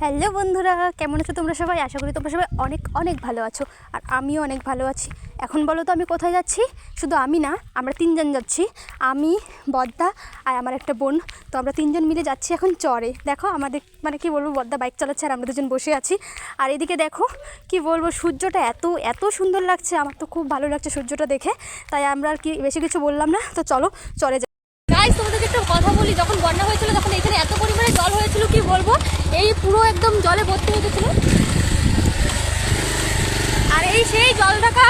Hello বন্ধুরা, কেমন আছো তোমরা সবাই? আশা করি তোমরা সবাই অনেক অনেক ভালো আছো, আর আমিও অনেক ভালো আছি। এখন বলো তো আমি কোথায় যাচ্ছি? শুধু আমি না, আমরা তিনজন যাচ্ছি। আমি, বদ্দা আর আমার একটা বোন। তো আমরা তিনজন মিলে যাচ্ছি এখন চরে। দেখো আমাদের মানে কি বলবো, বদ্দা বাইক চালাচ্ছে আর আমরা দুজন বসে আছি। আর এদিকে দেখো কি বলবো, সূর্যটা এত এত সুন্দর লাগছে, আমার তো খুব ভালো লাগছে সূর্যটা দেখে। তাই আমরা আর কি বেশি কিছু বললাম না, তো চলো চরে যাই। গাইস, তোমাদেরকে একটা কথা বলি, যখন বন্যা হয়েছিল তখন এখানে এত পরিমাণে জল হয়েছিল কি বলবো, এই পুরো একদম জলে ভর্তি হয়ে গেছিল। আর এই সেই জল ঢাকা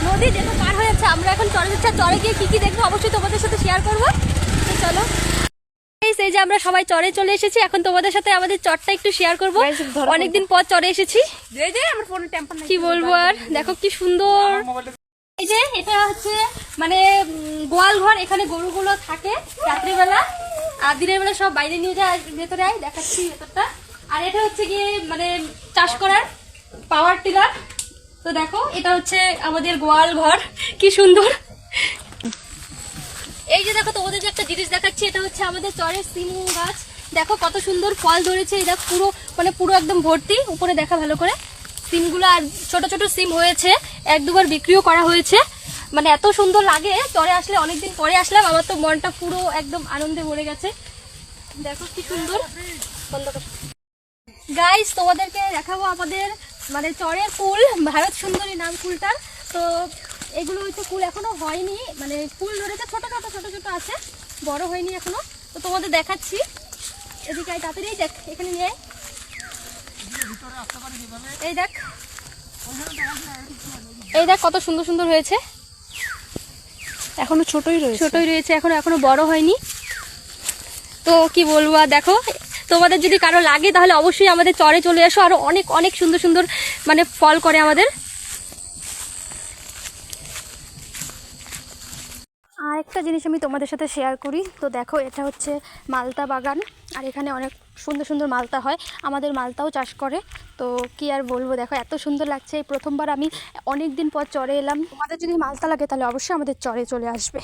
নদী যেটা পার হয়ে যাচ্ছে। আমরা এখন চরে যাচ্ছি, চরে গিয়ে কি কি দেখবো অবশ্যই তোমাদের সাথে শেয়ার করবো। তো চলো। এই যে আমরা সবাই চরে চলে এসেছি, এখন তোমাদের সাথে আমাদের চরটা একটু শেয়ার করবো। অনেকদিন পর চরে এসেছি, কি বলবো। আর দেখো কি সুন্দর। এই যে এটা হচ্ছে মানে গোয়াল ঘর, এখানে গরুগুলো থাকে রাত্রিবেলা, আর দিনের বেলা সব বাইরে নিয়ে যায়। ভেতরে আয় দেখাচ্ছি ভেতরটা। আর এটা হচ্ছে গিয়ে মানে চাষ করার পাওয়ার টিলার। তো দেখো এটা হচ্ছে আমাদের গোয়াল ঘর, কি সুন্দর। এই যে দেখো তোমাদের যে একটা জিনিস দেখাচ্ছি, এটা হচ্ছে আমাদের চরের সিম গাছ। দেখো কত সুন্দর ফল ধরেছে, এই দেখো পুরো মানে পুরো একদম ভর্তি। উপরে দেখা ভালো করে সিমগুলো, আর ছোট ছোট সিম হয়েছে, এক দুবার বিক্রিও করা হয়েছে। মানে এত সুন্দর লাগে চরে আসলে, অনেকদিন পরে আসলাম, আমার তো মনটা পুরো একদম আনন্দে ভরে গেছে। দেখো কি সুন্দর। গাইস, তোমাদেরকে দেখাবো আমাদের মানে চরের ফুল, ভারত সুন্দরী নাম ফুলটার। তো এগুলো হচ্ছে ফুল এখনো হয়নি, মানে ফুল ধরেছে ছোট ছোট ছোট ছোট আছে, বড় হয়নি এখনো। তো তোমাদের দেখাচ্ছি, এদিকে তাড়াতাড়ি দেখ, এখানে নিয়ে এই দেখ, এই দেখ কত সুন্দর সুন্দর হয়েছে। এখনো ছোটই রয়েছে, এখনো বড় হয়নি। তো কি বলবো, আর দেখো তোমাদের যদি কারো লাগে তাহলে অবশ্যই আমাদের চরে চলে এসো, আরো অনেক অনেক সুন্দর সুন্দর মানে ফল করে আমাদের। আর একটা জিনিস আমি তোমাদের সাথে শেয়ার করি। তো দেখো এটা হচ্ছে মালতা বাগান, আর এখানে অনেক সুন্দর সুন্দর মালতা হয়, আমাদের মালতাও চাষ করে। তো কি আর বলবো, দেখো এত সুন্দর লাগছে। এই প্রথমবার আমি অনেক দিন পর চরে এলাম। তোমাদের যদি মালতা লাগে তাহলে অবশ্যই আমাদের চরে চলে আসবে।